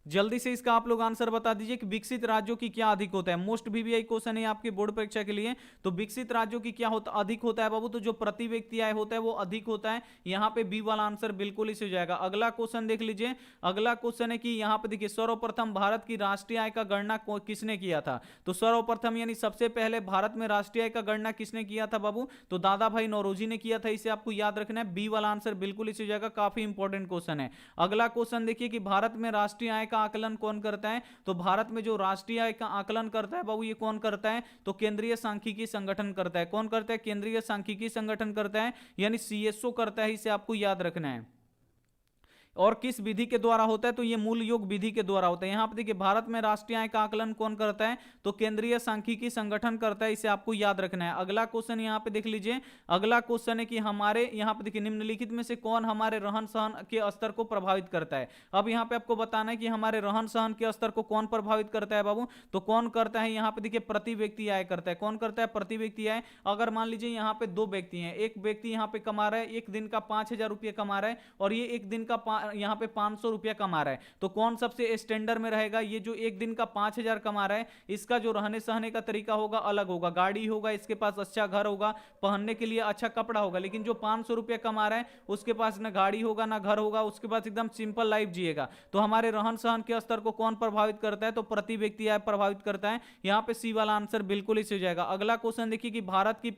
जल्दी से इसका आप लोग आंसर बता दीजिए कि विकसित राज्यों की क्या अधिक होता है। मोस्ट वीवीआई क्वेश्चन है आपके बोर्ड परीक्षा के लिए। तो विकसित राज्यों की क्या होता अधिक होता है बाबू? तो जो प्रति व्यक्ति आय होता है वो अधिक होता है। यहां पे बी वाला आंसर बिल्कुल इसी हो जाएगा। अगला क्वेश्चन देख लीजिए, अगला क्वेश्चन है कि यहां पे देखिए सर्वप्रथम भारत की राष्ट्रीय आय का गणना किसने किया था? तो सर्वप्रथम यानी सबसे पहले भारत में राष्ट्रीय आय का गणना किसने किया था बाबू? तो दादा भाई नौरोजी ने किया था। इसे आपको याद रखना है। बी वाला आंसर बिल्कुल इसी हो जाएगा। काफी इंपॉर्टेंट क्वेश्चन है। अगला क्वेश्चन देखिए कि भारत में राष्ट्रीय आय का आकलन कौन करता है? तो भारत में जो राष्ट्रीय आय का आकलन करता है बाबू, ये कौन करता है? तो केंद्रीय सांख्यिकी संगठन करता है। कौन करता है? केंद्रीय सांख्यिकी संगठन करता है, यानी CSO करता है। इसे आपको याद रखना है। और किस विधि के द्वारा होता है? तो ये मूल योग विधि के द्वारा होता है। यहां पर देखिए भारत में राष्ट्रीय आय का आकलन कौन करता है? तो केंद्रीय सांख्यिकी संगठन करता है। इसे आपको याद रखना है। अगला क्वेश्चन यहां पे देख लीजिए, अगला क्वेश्चन है कि हमारे यहां पे देखिए निम्नलिखित में से कौन हमारे रहन सहन के स्तर को प्रभावित करता है? अब यहां पे आपको बताना है कि हमारे रहन सहन के स्तर को कौन प्रभावित करता है बाबू? तो कौन करता है? यहां पे देखिए प्रति व्यक्ति आय करता है। कौन करता है? प्रति व्यक्ति आय। अगर मान लीजिए यहां पे 2 व्यक्ति हैं, एक व्यक्ति यहां पे कमा रहा है, एक दिन का 5,000 रुपये कमा रहा है, और ये एक दिन का यहाँ पे 500 रुपया कमा रहा है, तो कौन सबसे स्टैंडर्ड में रहेगा? ये जो एक दिन का 5000 कमा रहा है, इसका जो रहने सहने का तरीका होगा अलग होगा, गाड़ी होगा, इसके पास अच्छा घर होगा, पहनने के लिए अच्छा कपड़ा होगा। लेकिन जो 500 रुपया कमा रहा है उसके पास ना गाड़ी होगा ना घर होगा, उसके पास एकदम सिंपल लाइफ जिएगा। तो हमारे रहन सहन के स्तर को कौन प्रभावित करता है? तो प्रति व्यक्ति आय प्रभावित करता है। यहाँ पे सी वाला आंसर बिल्कुल इसी हो जाएगा। अगला क्वेश्चन देखिए कि भारत की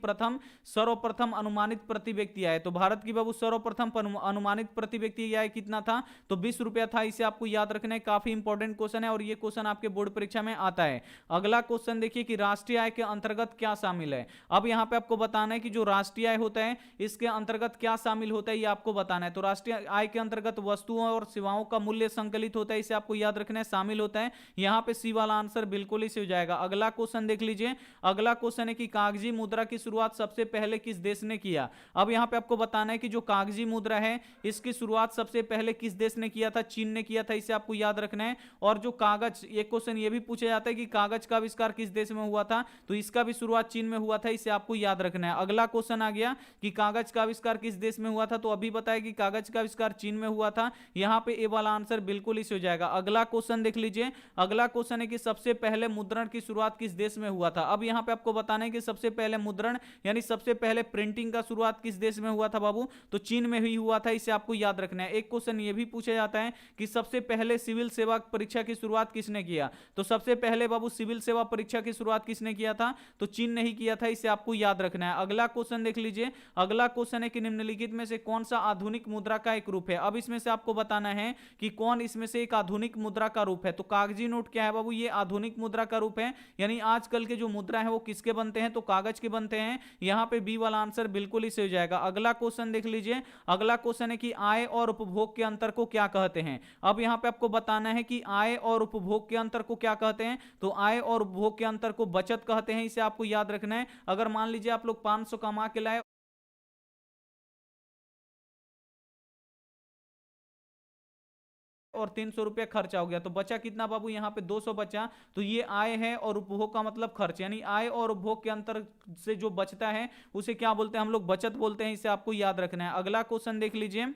सर्वप्रथम अनुमानित प्रति व्यक्ति आय, तो भारत की बाबू सर्वप्रथम अनुमानित प्रति व्यक्ति आय कितना था? तो 20 रुपया था। इसे आपको याद रखना है, काफी इंपॉर्टेंट क्वेश्चन है और ये क्वेश्चन आपके बोर्ड परीक्षा में आता है। अगला क्वेश्चन देखिए कि राष्ट्रीय आय के अंतर्गत क्या शामिल है। अब यहाँ पे आपको बताना है कि जो राष्ट्रीय आय होता है इसके अंतर्गत क्या शामिल होता है, ये आपको बताना है। तो राष्ट्रीय आय के अंतर्गत वस्तुओं और सेवाओं का मूल्य संकलित होता है, इसे आपको याद रखना है, शामिल होता है। यहाँ पे सी वाला आंसर बिल्कुल ही हो जाएगा। अगला क्वेश्चन देख लीजिए। अगला क्वेश्चन है कि कागजी मुद्रा की शुरुआत सबसे पहले किस देश ने किया। अब यहाँ पे आपको बताना है कि जो कागजी मुद्रा है इसकी शुरुआत सबसे पहले किस देश ने किया था? चीन ने किया था, इसे आपको याद रखना है। और जो कागज, एक क्वेश्चन ये भी पूछा जाता है कि कागज का आविष्कार किस देश में हुआ था, तो इसका भी शुरुआत चीन में हुआ था, इसे आपको याद रखना है। अगला क्वेश्चन आ गया कि कागज का आविष्कार किस देश में हुआ था, तो अभी बताया कि कागज का आविष्कार चीन में हुआ था। यहाँ पे ए वाला आंसर बिल्कुल इसी हो जाएगा। अगला क्वेश्चन देख लीजिए। अगला क्वेश्चन है कि सबसे पहले मुद्रण की शुरुआत किस देश में हुआ था। अब यहाँ पे आपको बताना है कि सबसे पहले मुद्रण यानी सबसे पहले प्रिंटिंग का शुरुआत किस देश में हुआ था बाबू, तो चीन में ही हुआ था, इसे आपको याद रखना है। एक क्वेश्चन ये भी पूछा जाता है कि सबसे पहले सिविल सेवा परीक्षा की शुरुआत किसने किया, तो सबसे पहले बाबू सिविल सेवा परीक्षा की शुरुआत किसने किया था, तो चीन ने ही किया था, इसे आपको याद रखना है। अगला क्वेश्चन देख लीजिए। अगला क्वेश्चन है कि निम्नलिखित में से कौन सा आधुनिक मुद्रा का एक रूप है। अब इसमें से आपको बताना है कि कौन इसमें से एक आधुनिक मुद्रा का रूप है। तो कागजी नोट क्या है बाबू, ये आधुनिक मुद्रा का रूप है, यानी आजकल के जो मुद्रा है वो किसके बनते हैं, तो कागज के बनते हैं। यहां पे बी वाला आंसर बिल्कुल ही सही हो जाएगा। अगला क्वेश्चन देख लीजिए। अगला क्वेश्चन है कि आय और उपभोग के अंतर को क्या कहते हैं। अब यहां पे आपको बताना है कि आय और उपभोग के अंतर को क्या कहते हैं, तो आय और उपभोग के अंतर को बचत कहते हैं, इसे आपको याद रखना है। अगर मान लीजिए आप लोग 500 कमा के लाए और 300 रुपया खर्चा हो गया, तो बचा कितना बाबू, यहाँ पे 200 बचा, तो ये आय है और उपभोग का मतलब खर्च, यानी आय और उपभोग के अंतर से जो बचता है उसे क्या बोलते हैं हम लोग, बचत बोलते हैं, इसे आपको याद रखना है। अगला क्वेश्चन देख लीजिए।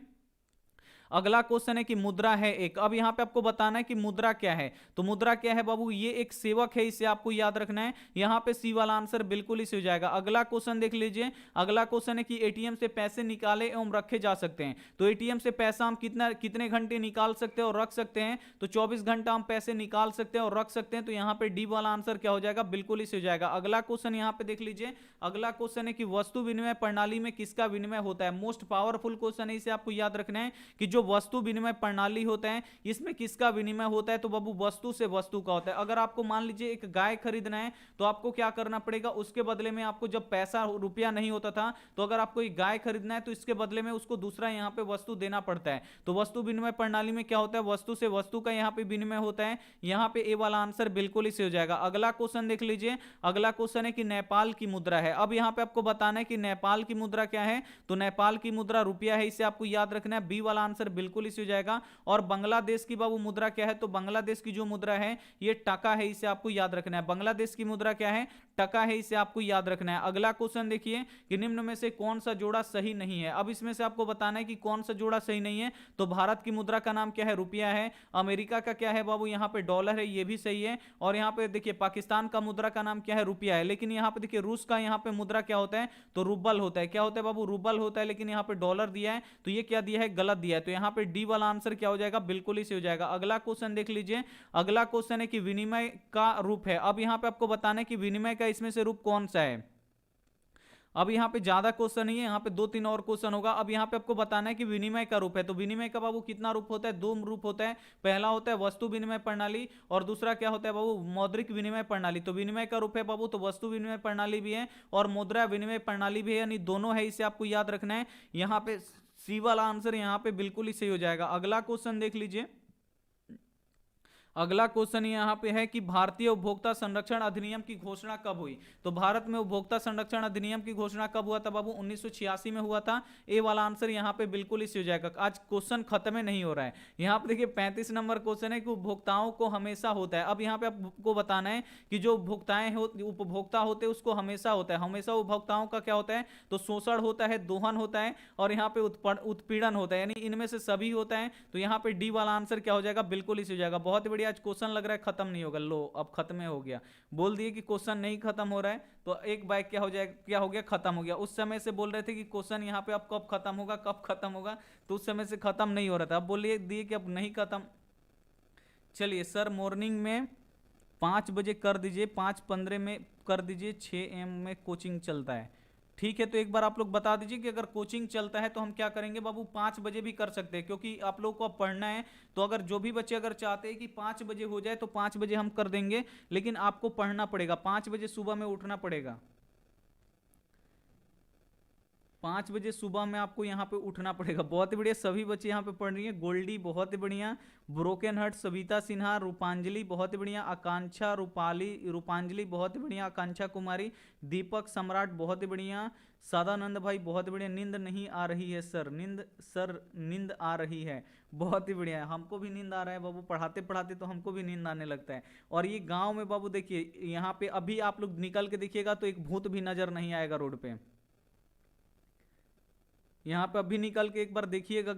अगला क्वेश्चन है कि मुद्रा है एक। अब यहां पे आपको बताना है कि मुद्रा क्या है, तो मुद्रा क्या है बाबू, ये एक सेवक है, इसे आपको याद रखना है। यहां पे सी वाला आंसर बिल्कुल इसी हो जाएगा। अगला क्वेश्चन देख लीजिए। अगला क्वेश्चन है कि एटीएम से पैसे निकाले एवं रखे जा सकते हैं, तो एटीएम से पैसा हम कितने घंटे निकाल सकते हैं और रख सकते हैं, तो 24 घंटा हम पैसे निकाल सकते हैं और रख सकते हैं, तो यहां पे डी वाला आंसर क्या हो जाएगा, बिल्कुल इसी हो जाएगा। अगला क्वेश्चन यहां पे देख लीजिए। अगला क्वेश्चन है कि वस्तु विनिमय प्रणाली में किसका विनिमय होता है। मोस्ट पावरफुल क्वेश्चन है, इसे आपको याद रखना है कि जो वस्तु विनिमय प्रणाली होता है इसमें किसका विनिमय होता है, तो बाबू वस्तु से वस्तु का होता है। अगर आपको मान लीजिए एक गाय खरीदना है तो आपको क्या करना पड़ेगा, उसके बदले में आपको जब पैसा रुपया नहीं होता था, तो अगर आपको एक गाय खरीदना है तो इसके बदले में उसको दूसरा यहां पे वस्तु देना पड़ता है। तो वस्तु विनिमय प्रणाली में क्या होता है, वस्तु से वस्तु का यहां पे विनिमय होता है। यहां पे ए वाला आंसर बिल्कुल ही सही हो जाएगा। अगला क्वेश्चन देख लीजिए। अगला क्वेश्चन है कि नेपाल की मुद्रा है। अब यहां पे आपको बताना है कि नेपाल की मुद्रा क्या है, तो नेपाल की मुद्रा रुपया है, इसे आपको याद रखना है। बी वाला आंसर बिल्कुल इसी हो जाएगा। और बांग्लादेश की बाबू मुद्रा क्या है, तो बांग्लादेश की जो मुद्रा है ये टका है, इसे आपको याद रखना है। बांग्लादेश की मुद्रा क्या है, टका है, इसे आपको याद रखना है। अगला क्वेश्चन देखिए कि निम्न में से कौन सा जोड़ा सही नहीं है। अब इसमें से आपको बताना है कि कौन सा जोड़ा सही नहीं है, तो भारत की मुद्रा का नाम क्या है, रुपया है। अमेरिका का क्या है बाबू, यहां पे डॉलर है, ये भी सही है। और यहां पे देखिए पाकिस्तान का मुद्रा का नाम क्या है, रुपया है। लेकिन यहां पे देखिए रूस का यहां पे मुद्रा क्या होता है, तो रूबल होता है। क्या होता है बाबू, रूबल होता है, लेकिन यहां पे डॉलर दिया है, तो ये क्या दिया है, गलत दिया है। तो यहां पे डी वाला आंसर क्या हो जाएगा, बिल्कुल ही सही हो जाएगा। अगला क्वेश्चन देख लीजिए। अगला क्वेश्चन है कि विनिमय का रूप है। अब यहां पे आपको बताना है कि विनिमय का इसमें से रूप कौन सा है। अब यहां पे ज्यादा क्वेश्चन नहीं है, यहां पे 2-3 और क्वेश्चन होगा। अब यहां पे आपको बताना है कि विनिमय का रूप है, तो विनिमय का बाबू कितना रूप होता है, 2 रूप होता है। पहला होता है वस्तु विनिमय प्रणाली और दूसरा क्या होता है बाबू, मौद्रिक विनिमय प्रणाली। तो विनिमय का रूप है बाबू, तो वस्तु विनिमय प्रणाली भी है और मुद्रा विनिमय प्रणाली भी है, यानी दोनों है, इसे आपको याद रखना है। यहां पे सी वाला आंसर यहां पे बिल्कुल ही सही हो जाएगा। अगला क्वेश्चन देख लीजिए। अगला क्वेश्चन यहाँ पे है कि भारतीय उपभोक्ता संरक्षण अधिनियम की घोषणा कब हुई। तो भारत में उपभोक्ता संरक्षण अधिनियम की घोषणा कब हुआ था बाबू? 1986 में हुआ था। ए वाला आंसर यहाँ पे बिल्कुल इसी हो जाएगा। आज क्वेश्चन खत्म ही नहीं हो रहा है। यहाँ पे देखिए 35 नंबर क्वेश्चन है कि उपभोक्ताओं को हमेशा होता है। अब यहाँ पे आपको बताना है कि जो उपभोक्ता होते हैं उसको हमेशा होता है। हमेशा उपभोक्ताओं का क्या होता है? तो शोषण होता है, दोहन होता है और यहाँ पे उत्पीड़न होता है, यानी इनमें से सभी होता है। तो यहाँ पे डी वाला आंसर क्या हो जाएगा? बिल्कुल इसी हो जाएगा। बहुत ही बढ़िया। आज क्वेश्चन लग रहा है खत्म नहीं होगा। लो अब खत्म हो गया। बोल दिए कि क्वेश्चन नहीं खत्म हो रहा है तो एक बाइक क्या हो जाएगा? क्या हो गया? खत्म हो गया। उस समय से बोल रहे थे कि क्वेश्चन यहाँ पे अब कब खत्म होगा, कब खत्म होगा, तो उस समय से खत्म नहीं हो रहा था। अब बोलिए दिए कि अब नहीं खत्म। चलिए सर मॉर्निंग में 5 बजे कर दीजिए, 5:15 में कर दीजिए, 6 AM में कोचिंग चलता है। ठीक है, तो एक बार आप लोग बता दीजिए कि अगर कोचिंग चलता है तो हम क्या करेंगे बाबू? 5 बजे भी कर सकते हैं, क्योंकि आप लोग को अब पढ़ना है। तो अगर जो भी बच्चे अगर चाहते हैं कि 5 बजे हो जाए तो 5 बजे हम कर देंगे, लेकिन आपको पढ़ना पड़ेगा। 5 बजे सुबह में उठना पड़ेगा। 5 बजे सुबह में आपको यहाँ पे उठना पड़ेगा। बहुत ही बढ़िया, सभी बच्चे यहाँ पे पढ़ रही हैं। गोल्डी बहुत ही बढ़िया, ब्रोकन हर्ट सविता सिन्हा, रूपांजलि बहुत ही बढ़िया, आकांक्षा रूपांजलि बहुत ही बढ़िया, आकांक्षा कुमारी, दीपक सम्राट बहुत ही बढ़िया, सदानंद भाई बहुत ही बढ़िया। नींद नहीं आ रही है सर? नींद आ रही है। बहुत ही बढ़िया, हमको भी नींद आ रहा है बाबू। पढ़ाते पढ़ाते तो हमको भी नींद आने लगता है। और ये गाँव में बाबू देखिए, यहाँ पे अभी आप लोग निकल के देखिएगा तो एक भूत भी नजर नहीं आएगा रोड पे। यहाँ पे अभी निकल के एक बार देखिएगा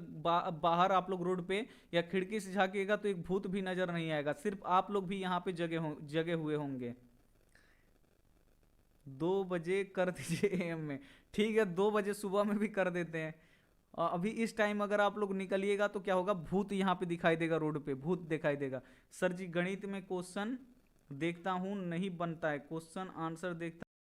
बाहर आप लोग रोड पे या खिड़की से झांकिएगा तो एक भूत भी नजर नहीं आएगा। सिर्फ आप लोग भी यहाँ पे जगे हुए होंगे। 2 बजे कर दीजिए AM में। ठीक है, 2 बजे सुबह में भी कर देते हैं। और अभी इस टाइम अगर आप लोग निकलिएगा तो क्या होगा? भूत यहाँ पे दिखाई देगा, रोड पे भूत दिखाई देगा। सर जी गणित में क्वेश्चन देखता हूँ नहीं बनता है, क्वेश्चन आंसर देखता